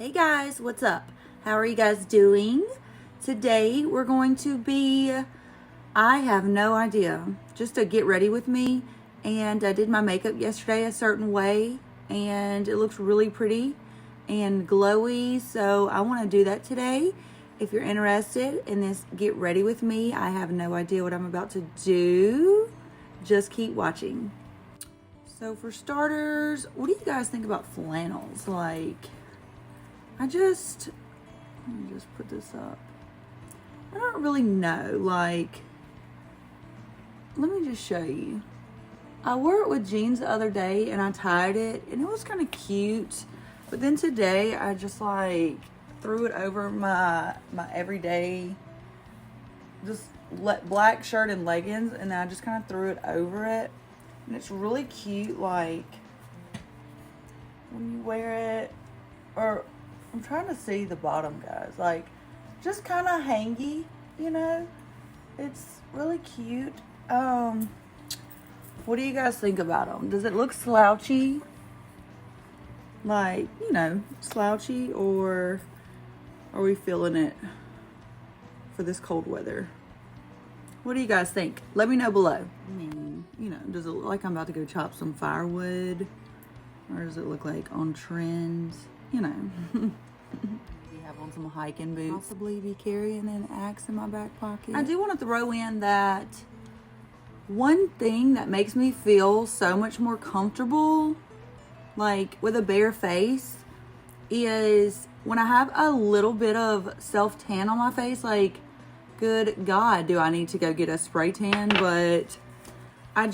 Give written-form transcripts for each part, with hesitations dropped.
Hey guys, what's up? How are you guys doing? Today we're going to be, I have no idea, just to get ready with me. And I did my makeup yesterday a certain way and it looks really pretty and glowy. So I want to do that today. If you're interested in this get ready with me, I have no idea what I'm about to do. Just keep watching. So for starters, what do you guys think about flannels? Let me just put this up. I don't really know, let me just show you. I wore it with jeans the other day and I tied it and it was kind of cute. But then today I just threw it over my everyday, just black shirt and leggings, and I just kind of threw it over it. And it's really cute, when you wear it, or I'm trying to see the bottom, guys. Just kind of hangy, you know? It's really cute. What do you guys think about them? Does it look slouchy? Slouchy, or are we feeling it for this cold weather? What do you guys think? Let me know below. I mean, does it look like I'm about to go chop some firewood? Or does it look like on trend? We have on some hiking boots. Possibly be carrying an axe in my back pocket. I do want to throw in that one thing that makes me feel so much more comfortable, with a bare face, is when I have a little bit of self-tan on my face. Good God, do I need to go get a spray tan? But I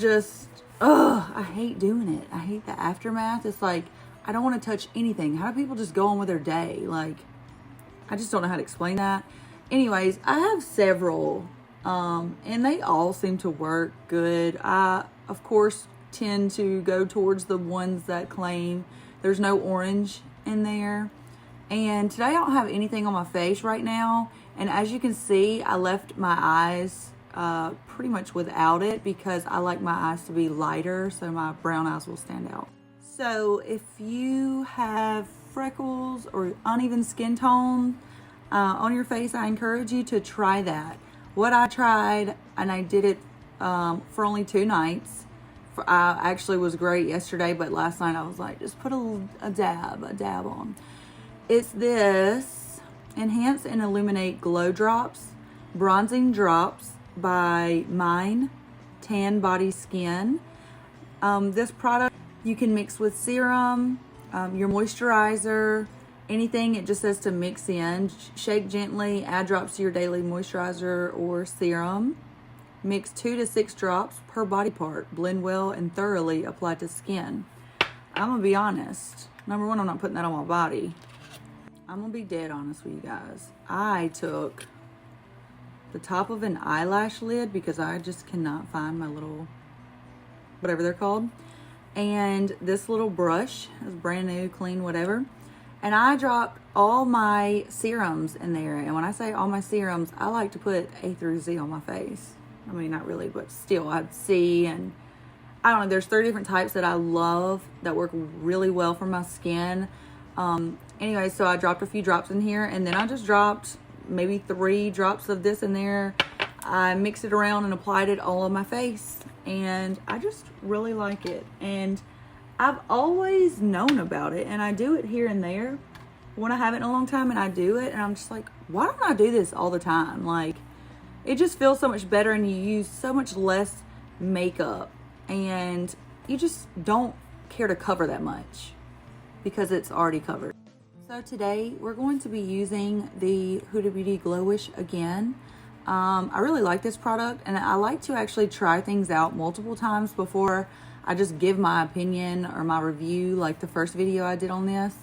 hate doing it. I hate the aftermath. It's I don't want to touch anything. How do people just go on with their day? I just don't know how to explain that. Anyways, I have several, and they all seem to work good. I, of course, tend to go towards the ones that claim there's no orange in there. And today I don't have anything on my face right now. And as you can see, I left my eyes pretty much without it because I like my eyes to be lighter so my brown eyes will stand out. So if you have freckles or uneven skin tone on your face, I encourage you to try that. What I tried, and I did it for only 2 nights. I actually was great yesterday, but last night I was just put a dab on. It's this Enhance and Illuminate Glow Drops, Bronzing Drops by Mine Tan Body Skin. This product you can mix with serum, your moisturizer, anything. It just says to mix in. Shake gently, add drops to your daily moisturizer or serum. Mix 2 to 6 drops per body part. Blend well and thoroughly apply to skin. I'm gonna be honest. Number one, I'm not putting that on my body. I'm gonna be dead honest with you guys. I took the top of an eyelash lid because I just cannot find my little, whatever they're called. And this little brush is brand new, clean, whatever. And I dropped all my serums in there. And when I say all my serums, I like to put A through Z on my face. I mean, not really, but still, I'd see, and I don't know, there's 3 different types that I love that work really well for my skin. Anyway, so I dropped a few drops in here, and then I just dropped maybe 3 drops of this in there. I mixed it around and applied it all on my face, and I just really like it. And I've always known about it, and I do it here and there when I haven't in a long time, and I do it, and I'm just why don't I do this all the time? It just feels so much better, and you use so much less makeup, and you just don't care to cover that much because it's already covered. So today we're going to be using the Huda Beauty Glowish again. I really like this product, and I like to actually try things out multiple times before I just give my opinion or my review, like the first video I did on this.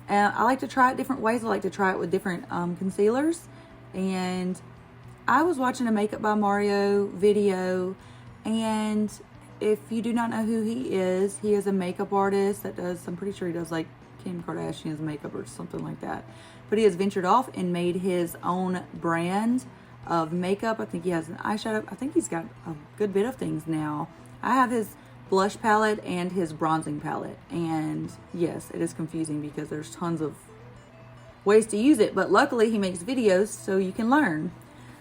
And I like to try it different ways. I like to try it with different concealers. And I was watching a Makeup by Mario video, and if you do not know who he is a makeup artist that does, I'm pretty sure he does Kim Kardashian's makeup or something like that. But he has ventured off and made his own brand of makeup. I think he has an eyeshadow. I think he's got a good bit of things now. I have his blush palette and his bronzing palette, and yes, it is confusing because there's tons of ways to use it, but luckily he makes videos so you can learn.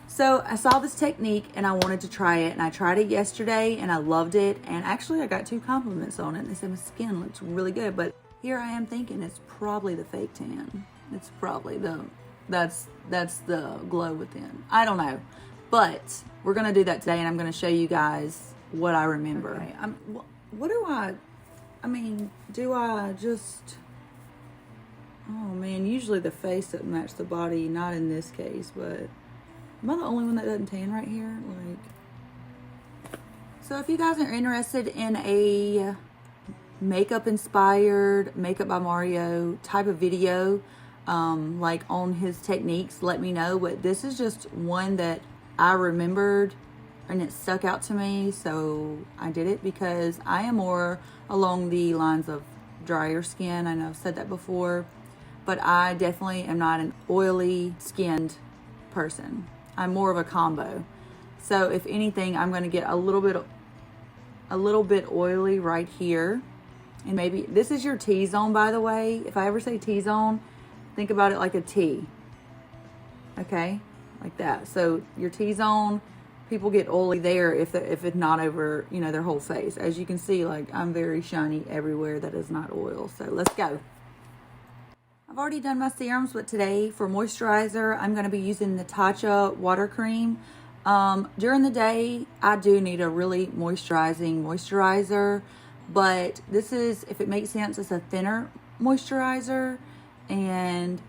So I saw this technique and I wanted to try it, and I tried it yesterday and I loved it, and actually I got 2 compliments on it. They said my skin looks really good, but here I am thinking it's probably the fake tan. It's probably that's the glow within. I don't know, but we're gonna do that today, and I'm gonna show you guys what I remember. Okay, what do I mean, do I just, oh man, usually the face doesn't match the body, not in this case, but am I the only one that doesn't tan right here? Like, so if you guys are interested in a makeup inspired, Makeup by Mario type of video, like on his techniques, let me know. But this is just one that I remembered and it stuck out to me, so I did it because I am more along the lines of drier skin. I know I've said that before, but I definitely am not an oily skinned person. I'm more of a combo. So if anything, I'm going to get a little bit oily right here. And maybe this is your T-zone, by the way. If I ever say T-zone, think about it like a T. Okay? Like that. So your T-zone, people get oily there if it's not over, you know, their whole face. As you can see, like, I'm very shiny everywhere that is not oil. So let's go. I've already done my serums, but today for moisturizer, I'm going to be using the Tatcha water cream. During the day, I do need a really moisturizing moisturizer, but this is, if it makes sense, it's a thinner moisturizer. And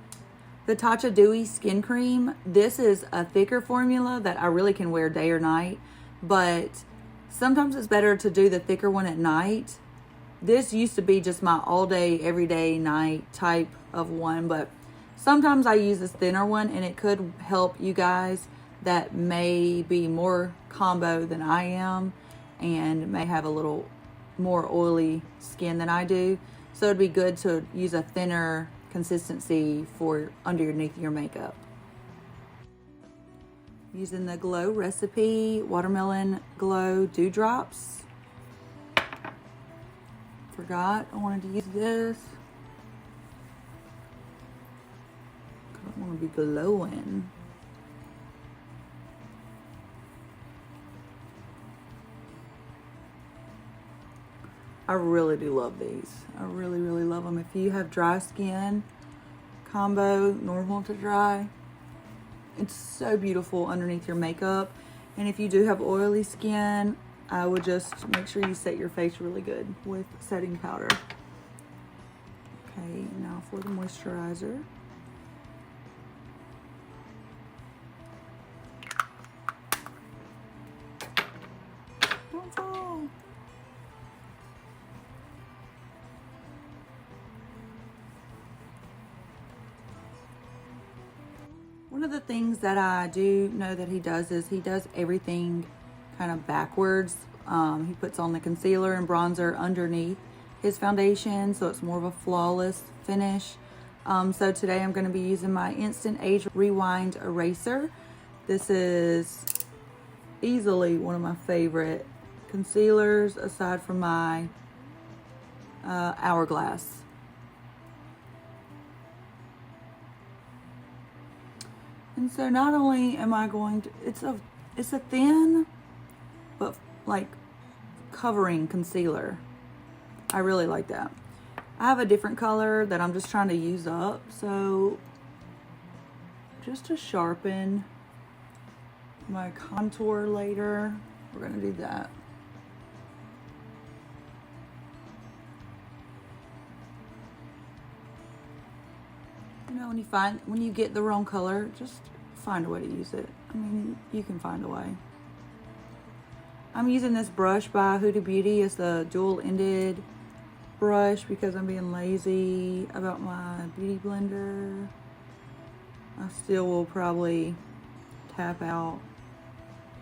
the Tatcha Dewy Skin Cream, this is a thicker formula that I really can wear day or night, but sometimes it's better to do the thicker one at night. This used to be just my all day, everyday, night type of one, but sometimes I use this thinner one, and it could help you guys that may be more combo than I am and may have a little more oily skin than I do. So it'd be good to use a thinner consistency for underneath your makeup. Using the Glow Recipe Watermelon Glow Dewdrops. Forgot I wanted to use this. I want to be glowing. I really do love these. I really, really love them. If you have dry skin, combo, normal to dry, it's so beautiful underneath your makeup. And if you do have oily skin, I would just make sure you set your face really good with setting powder. Okay, now for the moisturizer. Don't fall. One of the things that I do know that he does is he does everything kind of backwards. He puts on the concealer and bronzer underneath his foundation, so it's more of a flawless finish. So today I'm going to be using my Instant Age Rewind Eraser. This is easily one of my favorite concealers aside from my Hourglass. And so not only am I going to, it's a thin, but like covering concealer. I really like that. I have a different color that I'm just trying to use up. So just to sharpen my contour later, we're gonna do that. You know, when you get the wrong color, just find a way to use it. I mean, you can find a way. I'm using this brush by Huda Beauty. It's the dual-ended brush because I'm being lazy about my beauty blender. I still will probably tap out.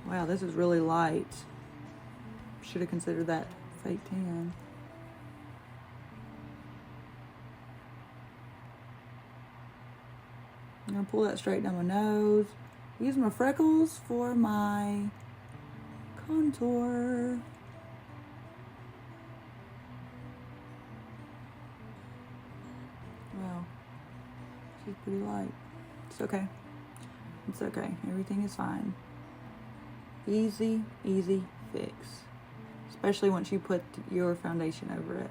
Wow, this is really light. Should have considered that fake tan. I'm gonna pull that straight down my nose. Use my freckles for my contour. Wow. She's pretty light. It's okay. It's okay. Everything is fine. Easy, easy fix. Especially once you put your foundation over it.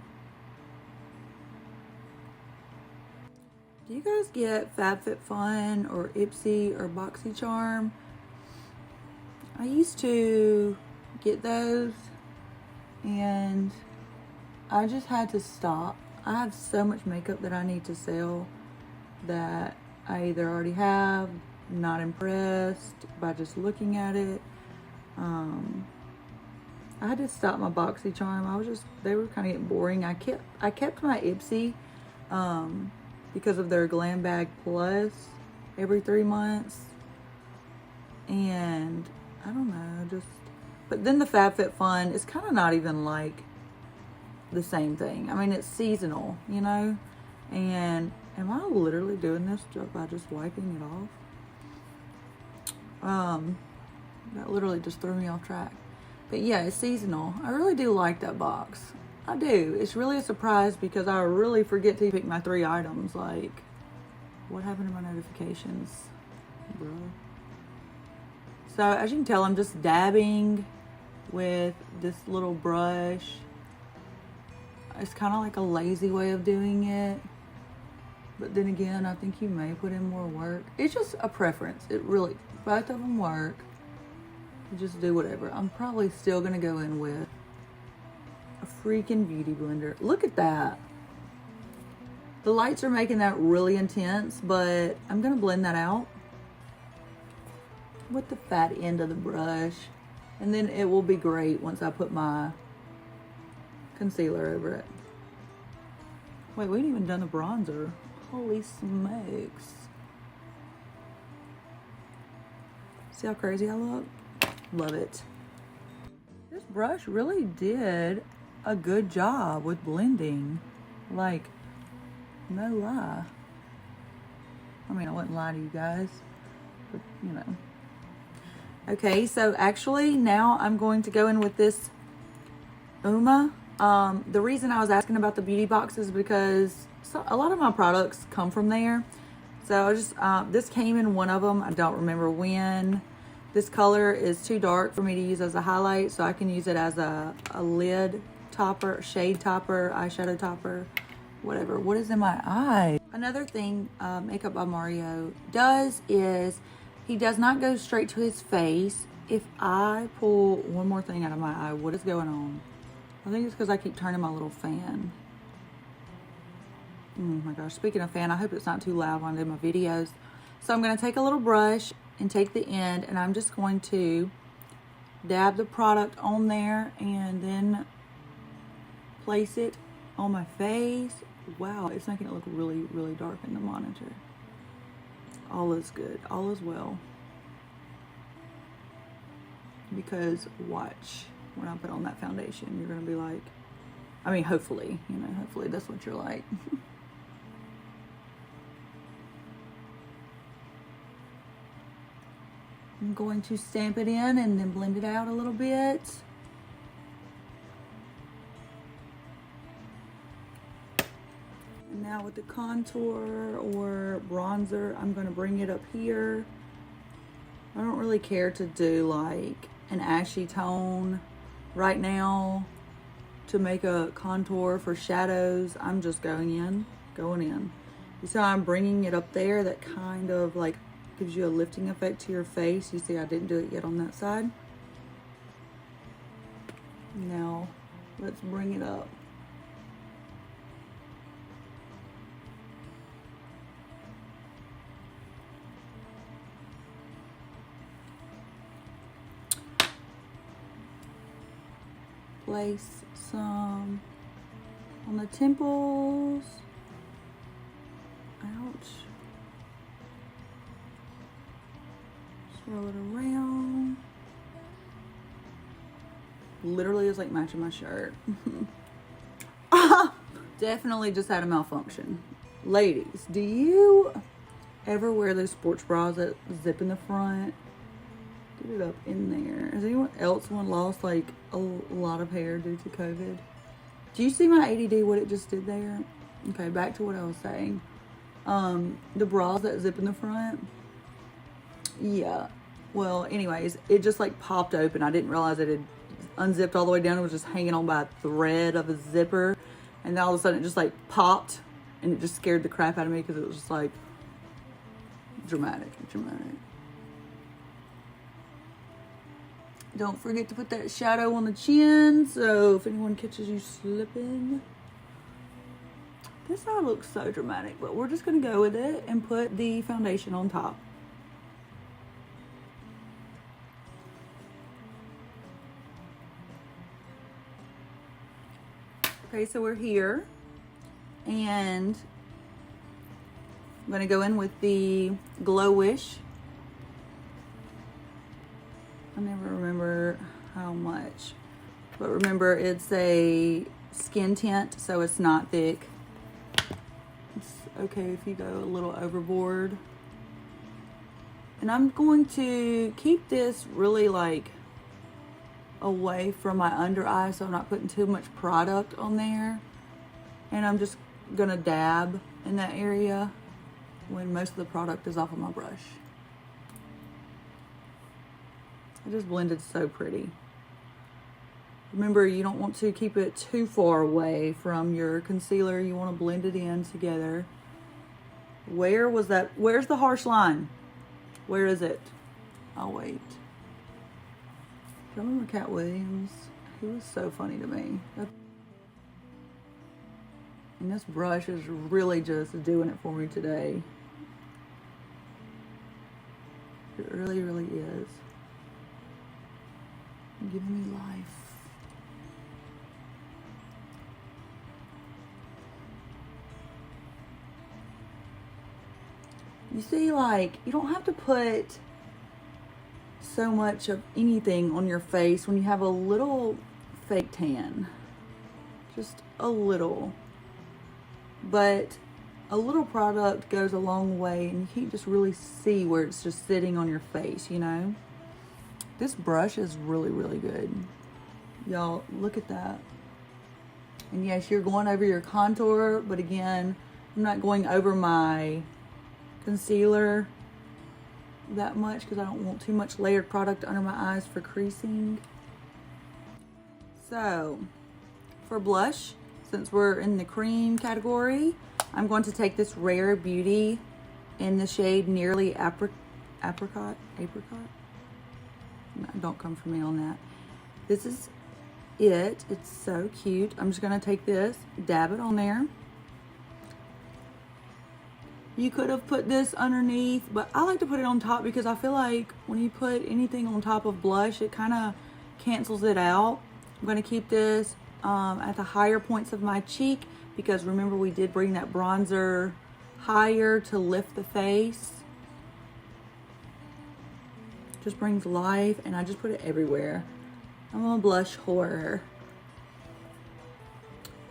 Do you guys get FabFitFun or Ipsy or BoxyCharm? I used to get those and I just had to stop. I have so much makeup that I need to sell that I either already have, not impressed by just looking at it. I had to stop my BoxyCharm. They were kind of getting boring. I kept my Ipsy because of their Glam Bag Plus every 3 months. And I don't know, but then the FabFitFun is kind of not even like the same thing. I mean, it's seasonal, you know? And am I literally doing this by just wiping it off? That literally just threw me off track. But yeah, it's seasonal. I really do like that box. I do. It's really a surprise because I really forget to pick my 3 items. Like, what happened to my notifications, bro? So as you can tell, I'm just dabbing with this little brush. It's kind of like a lazy way of doing it. But then again, I think you may put in more work. It's just a preference. It really, both of them work. You just do whatever. I'm probably still gonna go in with a freaking beauty blender. Look at that. The lights are making that really intense, but I'm gonna blend that out with the fat end of the brush. And then it will be great once I put my concealer over it. Wait, we ain't even done the bronzer. Holy smokes. See how crazy I look? Love it. This brush really did a good job with blending. Like, no lie. I mean, I wouldn't lie to you guys, but you know. Okay, so actually now I'm going to go in with this Uma. The reason I was asking about the beauty box is because a lot of my products come from there. So I just, this came in one of them. I don't remember when. This color is too dark for me to use as a highlight, so I can use it as a lid topper, shade topper, eyeshadow topper, whatever. What is in my eye? Another thing Makeup by Mario does is he does not go straight to his face. If I pull one more thing out of my eye, what is going on? I think it's because I keep turning my little fan. Oh my gosh, speaking of fan, I hope it's not too loud when I do my videos. So I'm going to take a little brush and take the end, and I'm just going to dab the product on there and then place it on my face. Wow, it's making it look really, really dark in the monitor. All is good. All is well. Because watch, when I put on that foundation, you're going to be like, I mean, hopefully, you know, hopefully that's what you're like. I'm going to stamp it in and then blend it out a little bit. And now with the contour or bronzer, I'm going to bring it up here. I don't really care to do like an ashy tone right now to make a contour for shadows. I'm just going in. You see how I'm bringing it up there? That kind of like gives you a lifting effect to your face. You see I didn't do it yet on that side. Now let's bring it up. Place some on the temples. Ouch. Swirl it around. Literally is like matching my shirt. Definitely just had a malfunction. Ladies, do you ever wear those sports bras that zip in the front? Get it up in there. Has anyone else lost like a lot of hair due to COVID? Do you see my ADD, what it just did there? Okay, back to what I was saying. the bras that zip in the front. Yeah. Well, anyways, it just like popped open. I didn't realize it had unzipped all the way down. It was just hanging on by a thread of a zipper. And then all of a sudden it just like popped, and it just scared the crap out of me because it was just like dramatic. Don't forget to put that shadow on the chin, so if anyone catches you slipping. This eye looks so dramatic, but we're just gonna go with it and put the foundation on top. Okay, so we're here, and I'm gonna go in with the Glow Wish. I never remember how much, but remember it's a skin tint, so it's not thick. It's okay if you go a little overboard. And I'm going to keep this really like away from my under eye, so I'm not putting too much product on there. And I'm just gonna dab in that area when most of the product is off of my brush. It just blended so pretty. Remember, you don't want to keep it too far away from your concealer. You want to blend it in together. Where was that? Where's the harsh line? Where is it? I'll wait. Do you remember Cat Williams? He was so funny to me. And this brush is really just doing it for me today. It really, really is. Giving me life. You see, like, you don't have to put so much of anything on your face when you have a little fake tan. Just a little. But a little product goes a long way, and you can't just really see where it's just sitting on your face, you know? This brush is really, really good. Y'all, look at that. And yes, you're going over your contour, but again, I'm not going over my concealer that much because I don't want too much layered product under my eyes for creasing. So, for blush, since we're in the cream category, I'm going to take this Rare Beauty in the shade Nearly Apricot. No, don't come for me on that. This is it. It's so cute. I'm just gonna take this, dab it on there. You could have put this underneath, but I like to put it on top because I feel like when you put anything on top of blush, it kind of cancels it out. I'm gonna keep this at the higher points of my cheek because remember we did bring that bronzer higher to lift the face. Just brings life, and I just put it everywhere. I'm a blush whore.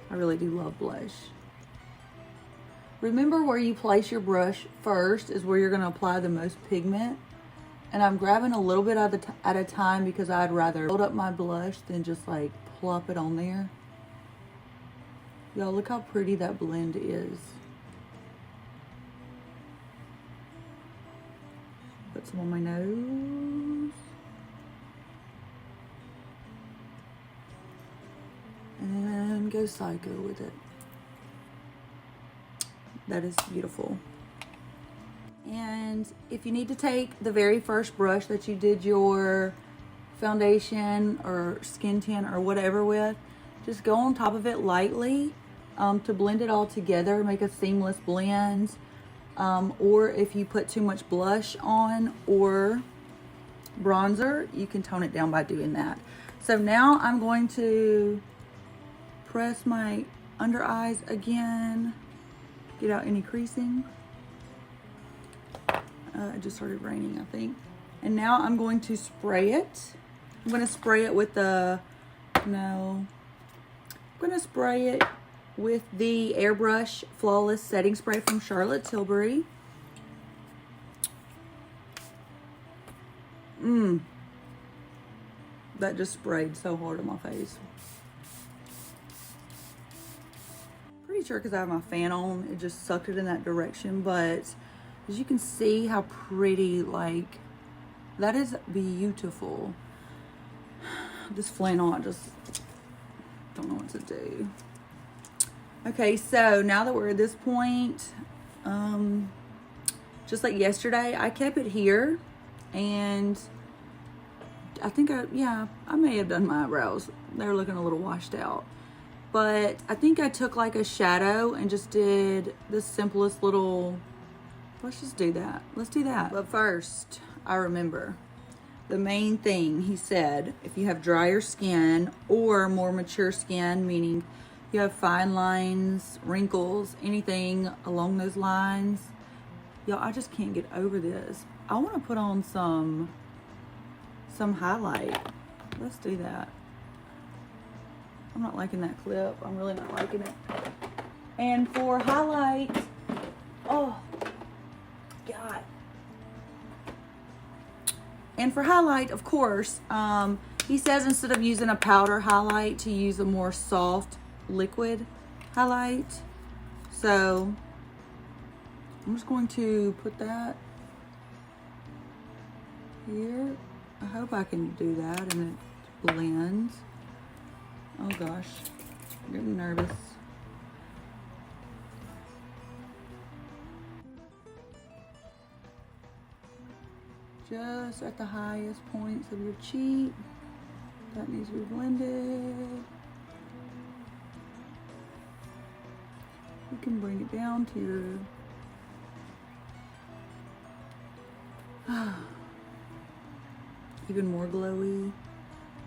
I really do love blush. Remember where you place your brush first is where you're gonna apply the most pigment. And I'm grabbing a little bit at a time because I'd rather build up my blush than just like plop it on there. Y'all, look how pretty that blend is. Put some on my nose. And go psycho with it. That is beautiful. And if you need to take the very first brush that you did your foundation or skin tint or whatever with, just go on top of it lightly to blend it all together, make a seamless blend. Or if you put too much blush on or bronzer, you can tone it down by doing that. So now I'm going to press my under eyes again, get out any creasing. It just started raining, I think. And now I'm going to spray it. I'm going to spray it with the, I'm going to spray it with the Airbrush Flawless Setting Spray from Charlotte Tilbury. That just sprayed so hard on my face. Pretty pretty sure because I have my fan on, it just sucked it in that direction. But as you can see how pretty, like, that is beautiful. This flannel, I just don't know what to do. Okay, so now that we're at this point, just like yesterday, I kept it here, and I think I may have done my eyebrows. They're looking a little washed out. But I think I took like a shadow and just did the simplest little, let's just do that. Let's do that. But first, I remember the main thing he said, if you have drier skin or more mature skin, meaning you have fine lines, wrinkles, anything along those lines, y'all, I just can't get over this. I want to put on some highlight. Let's do that. I'm not liking that clip. I'm really not liking it. And for highlight, oh, God. And for highlight, of course, he says instead of using a powder highlight to use a more soft liquid highlight. So I'm just going to put that here. I hope I can do that and it blends. Oh gosh, I'm getting nervous. Just at the highest points of your cheek. That needs to be blended. You can bring it down to your even more glowy.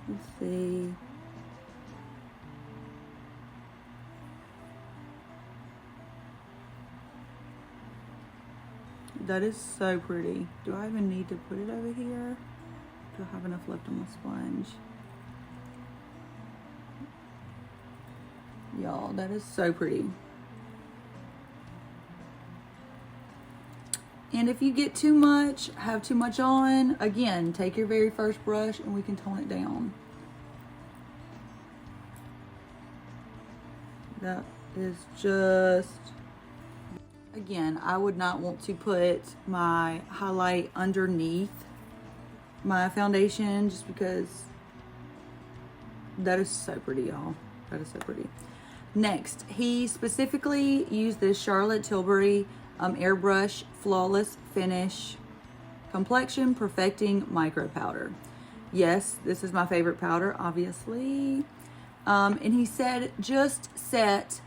Let's see. That is so pretty. Do I even need to put it over here? Do I have enough left on the sponge? Y'all, that is so pretty. And if you get too much, have too much on, again, take your very first brush and we can tone it down. That is just... Again, I would not want to put my highlight underneath my foundation just because that is so pretty, y'all. That is so pretty. Next, he specifically used this Charlotte Tilbury Airbrush Flawless Finish Complexion Perfecting Micro Powder. Yes, this is my favorite powder, obviously. And he said, just set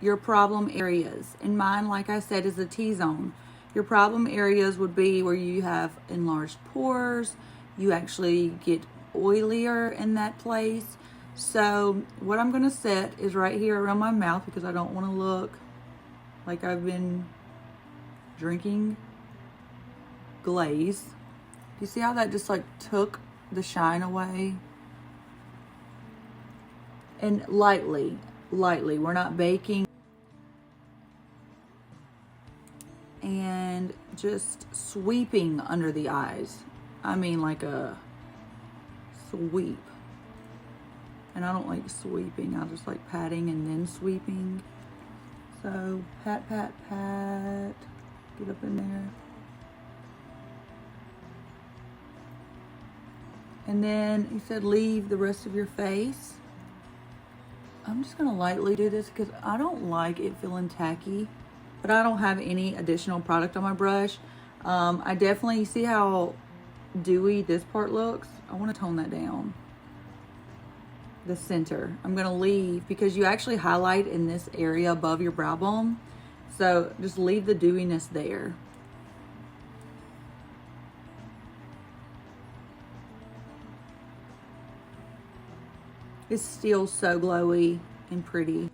your problem areas. And mine, like I said, is the T-zone. Your problem areas would be where you have enlarged pores, you actually get oilier in that place. So what I'm gonna set is right here around my mouth because I don't wanna look like I've been drinking glaze. Do you see how that just like took the shine away? And lightly, we're not baking. And just sweeping under the eyes. I mean like a sweep. And I don't like sweeping. I just like patting and then sweeping. So pat, pat, pat. Get up in there. And then he said leave the rest of your face. I'm just gonna lightly do this because I don't like it feeling tacky. But I don't have any additional product on my brush. I definitely see how dewy this part looks. I want to tone that down. The center. I'm going to leave because you actually highlight in this area above your brow bone. So just leave the dewiness there. It's still so glowy and pretty.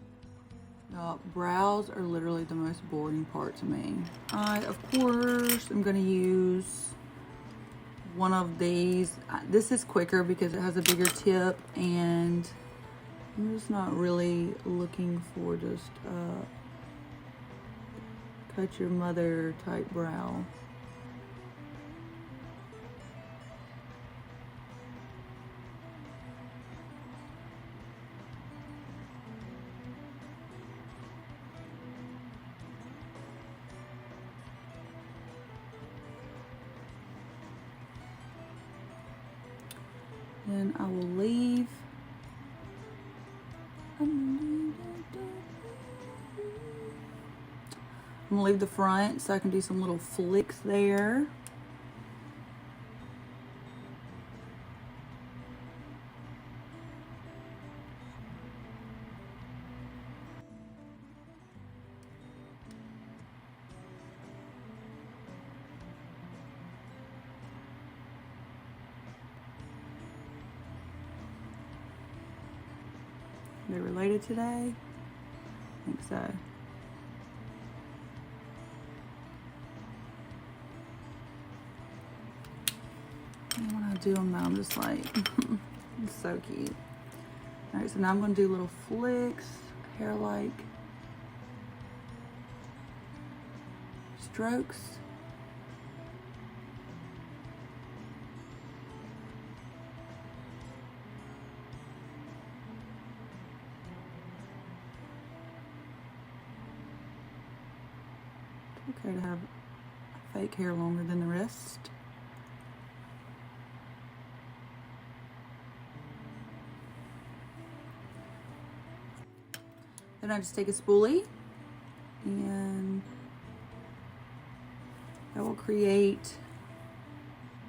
Brows are literally the most boring part to me. I, of course, am going to use one of these. This is quicker because it has a bigger tip, and I'm just not really looking for just cut your mother type brow. Then I will leave. I'm gonna leave the front so I can do some little flicks there. They're related today? I think so. And when I do them now, I'm just like, it's so cute. All right, so now I'm gonna do little flicks, hair-like strokes. Okay to have fake hair longer than the rest. Then I just take a spoolie and I will create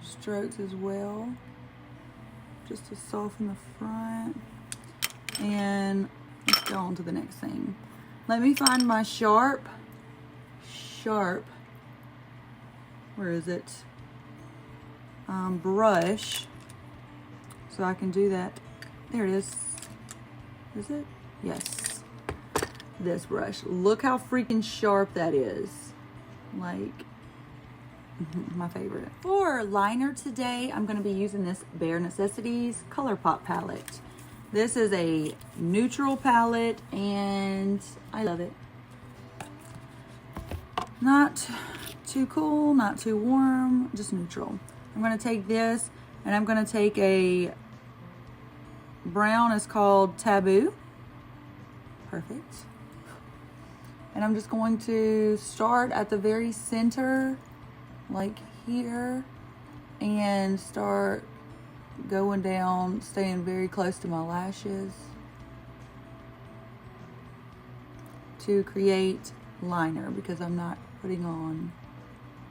strokes as well, just to soften the front. And let's go on to the next thing. Let me find my sharp, where is it? Brush, so I can do that. There it is. Is it? Yes. This brush. Look how freaking sharp that is. Like, my favorite. For liner today, I'm going to be using this Bare Necessities ColourPop palette. This is a neutral palette and I love it. Not too cool, not too warm, just neutral. I'm going to take this and I'm going to take a brown, it's called Taboo. Perfect. And I'm just going to start at the very center, like here, and start going down, staying very close to my lashes to create liner, because I'm not putting on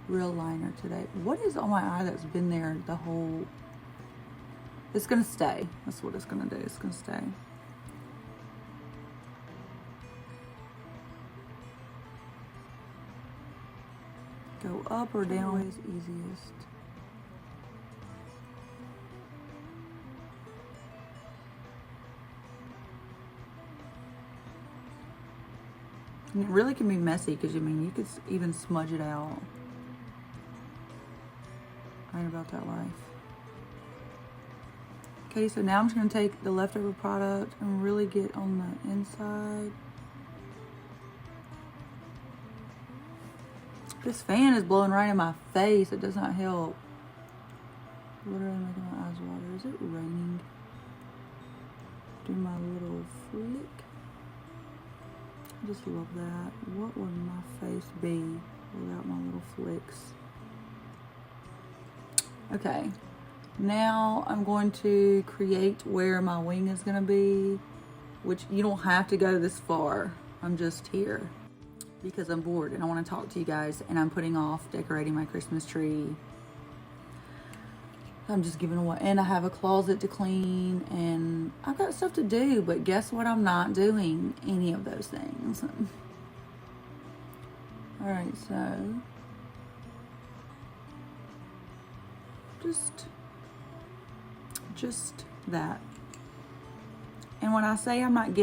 real liner today. What is on my eye that's been there the whole... It's gonna stay. That's what it's gonna do. It's gonna stay. Go up or down is easiest. And it really can be messy because, I mean, you could even smudge it out. I ain't about that life. Okay, so now I'm just going to take the leftover product and really get on the inside. This fan is blowing right in my face. It does not help. Literally making my eyes water. Is it raining? Do my little flick. I just love that. What would my face be without my little flicks? Okay, now I'm going to create where my wing is going to be, which you don't have to go this far. I'm just here because I'm bored and I want to talk to you guys, and I'm putting off decorating my Christmas tree. I'm just giving away, and I have a closet to clean, and I've got stuff to do, but guess what? I'm not doing any of those things. All right, so just that. And when I say I'm not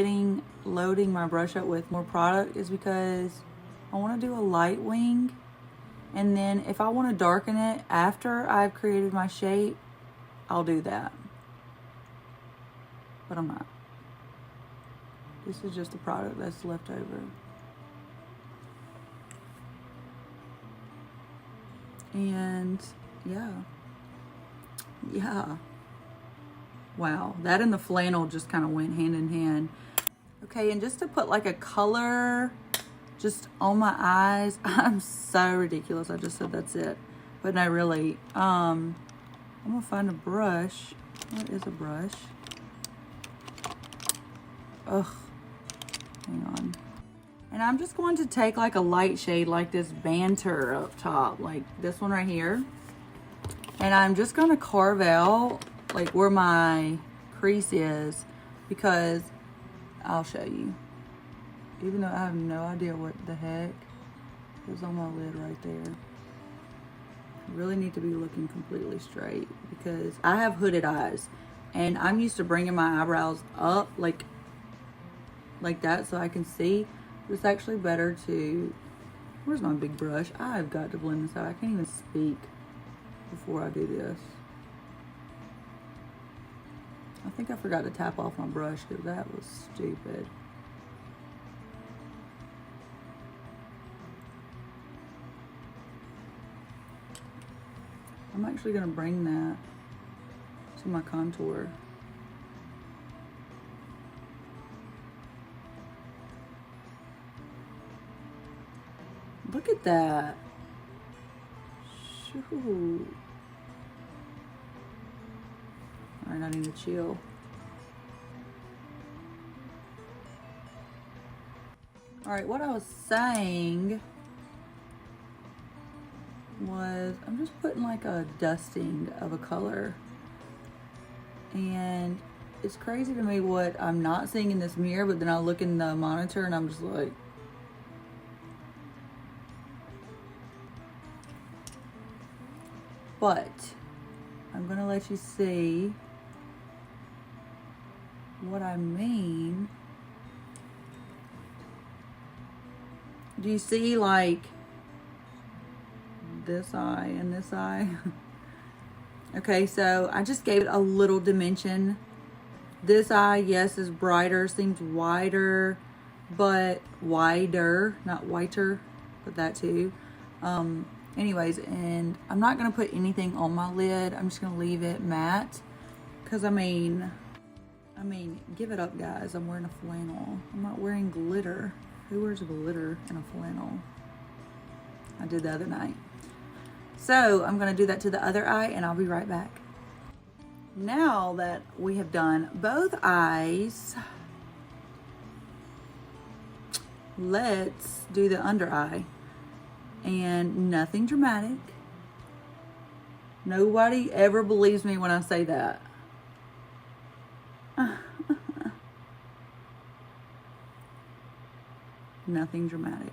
loading my brush up with more product, is because I want to do a light wing, and then if I want to darken it after I've created my shape, I'll do that. But I'm not. This is just a product that's left over. And yeah. Wow, that and the flannel just kind of went hand in hand. Okay, and just to put like a color just on my eyes, I'm so ridiculous. I just said that's it. But no, really, I'm gonna find a brush What is a brush? Ugh. Hang on. And I'm just going to take like a light shade like this Banter up top, like this one right here. And I'm just gonna carve out like where my crease is, because I'll show you. Even though I have no idea what the heck is on my lid right there. I really need to be looking completely straight because I have hooded eyes and I'm used to bringing my eyebrows up like that so I can see. It's actually better to, where's my big brush? I've got to blend this out. I can't even speak before I do this. I think I forgot to tap off my brush because that was stupid. I'm actually going to bring that to my contour. Look at that. Shoot. All right, I need to chill. All right, what I was saying was I'm just putting like a dusting of a color, and it's crazy to me what I'm not seeing in this mirror, but then I look in the monitor and I'm just like, but I'm gonna let you see what I mean. Do you see like this eye and this eye? Okay, so I just gave it a little dimension. This eye, yes, is brighter, seems wider, but wider, not whiter, but that too. Anyways, and I'm not gonna put anything on my lid. I'm just gonna leave it matte, because I mean, give it up, guys. I'm wearing a flannel. I'm not wearing glitter. Who wears glitter in a flannel? I did the other night. So I'm gonna do that to the other eye and I'll be right back. Now that we have done both eyes, let's do the under eye. And nothing dramatic. Nobody ever believes me when I say that. Nothing dramatic.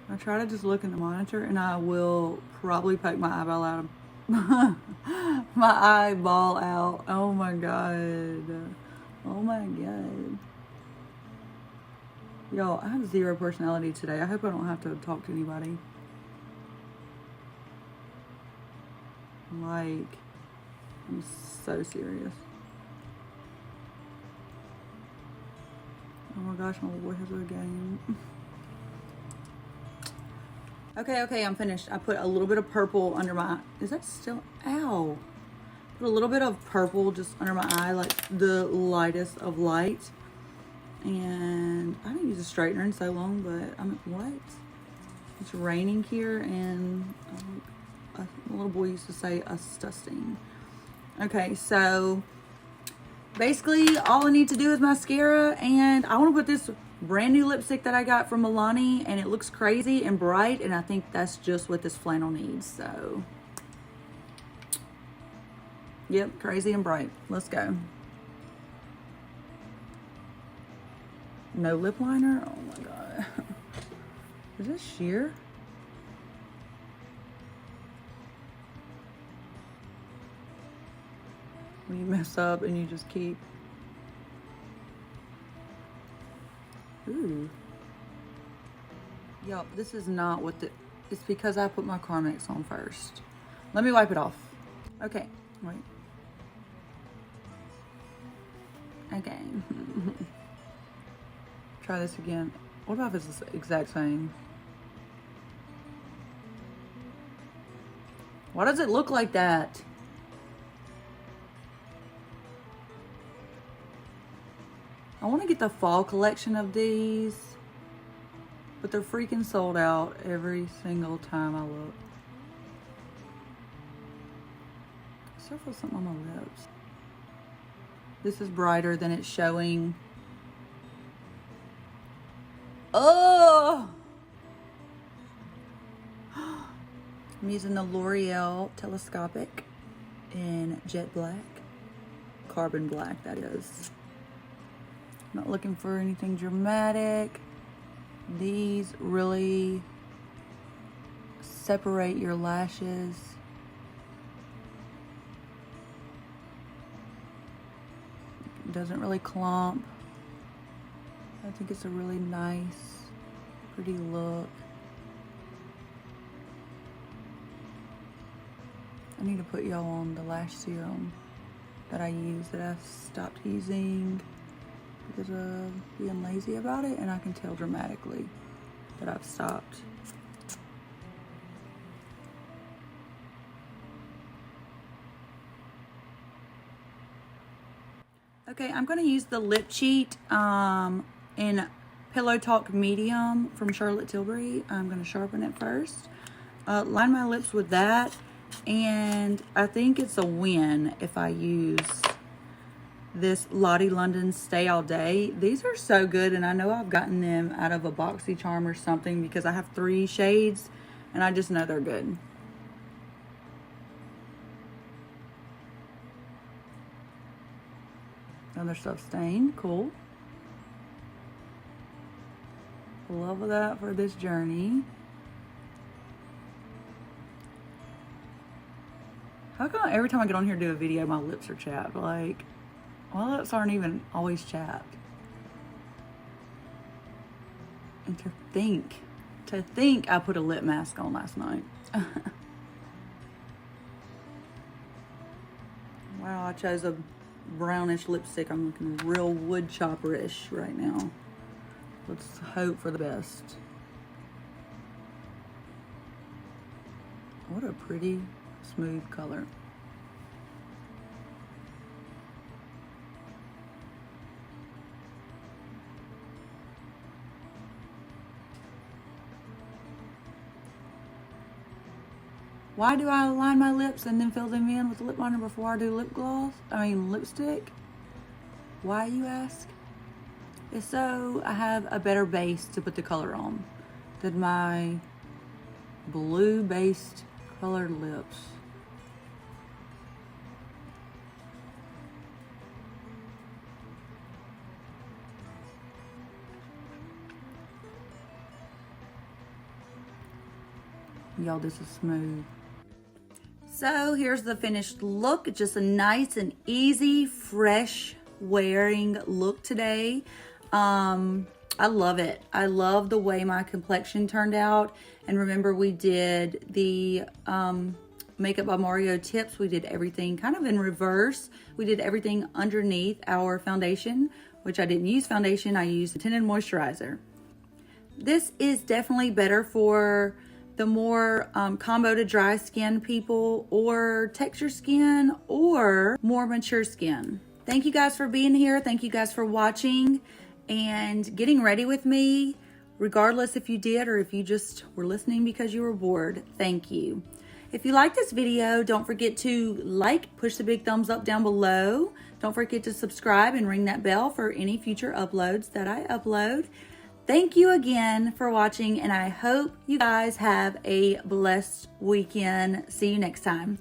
I try to just look in the monitor and I will probably poke my eyeball out of my eyeball out. Oh my god. Oh my god. Y'all, I have zero personality today. I hope I don't have to talk to anybody. Like, I'm so serious. Oh my gosh, my little boy has a game. Okay, I'm finished. I put a little bit of purple under my, is that still, ow. Put a little bit of purple just under my eye, like the lightest of light. And I didn't use a straightener in so long, but I'm, what? It's raining here and a little boy used to say disgusting. Okay, so basically all I need to do is mascara, and I want to put this brand new lipstick that I got from Milani, and it looks crazy and bright, and I think that's just what this flannel needs. So yep, crazy and bright. Let's go. No lip liner? Oh my god. Is this sheer? When you mess up and you just keep. Ooh. Yup, this is not what the, it's because I put my Carmex on first. Let me wipe it off. Okay, wait. Okay. Try this again. What about if it's the exact same? Why does it look like that? I want to get the fall collection of these, but they're freaking sold out every single time I look. still feel something on my lips. This is brighter than it's showing. Oh! I'm using the L'Oreal Telescopic in jet black. Carbon black, that is. Not looking for anything dramatic. These really separate your lashes. It doesn't really clump. I think it's a really nice, pretty look. I need to put y'all on the lash serum that I use, that I've stopped using because of being lazy about it, and I can tell dramatically that I've stopped. Okay, I'm going to use the Lip Cheat in Pillow Talk Medium from Charlotte Tilbury. I'm going to sharpen it first. Line my lips with that, and I think it's a win if I use this Lottie London Stay All Day. These are so good, and I know I've gotten them out of a BoxyCharm or something because I have 3 shades, and I just know they're good. Other stuff stained, cool. Love that for this journey. How come every time I get on here to do a video, my lips are chapped? Like, my lips aren't even always chapped. And to think I put a lip mask on last night. Wow, I chose a brownish lipstick. I'm looking real wood chopper-ish right now. Let's hope for the best. What a pretty smooth color. Why do I line my lips and then fill them in with lip liner before I do lipstick? Why, you ask? It's so I have a better base to put the color on than my blue-based colored lips. Y'all, this is smooth. So here's the finished look. Just a nice and easy, fresh wearing look today. I love it. I love the way my complexion turned out. And remember, we did the Makeup by Mario tips. We did everything kind of in reverse. We did everything underneath our foundation, which I didn't use foundation. I used the tinted moisturizer. This is definitely better for the more combo to dry skin people, or texture skin, or more mature skin. Thank you guys for being here. Thank you guys for watching and getting ready with me, regardless if you did or if you just were listening because you were bored. Thank you. If you like this video, don't forget to push the big thumbs up down below. Don't forget to subscribe and ring that bell for any future uploads that I upload. Thank you again for watching, and I hope you guys have a blessed weekend. See you next time.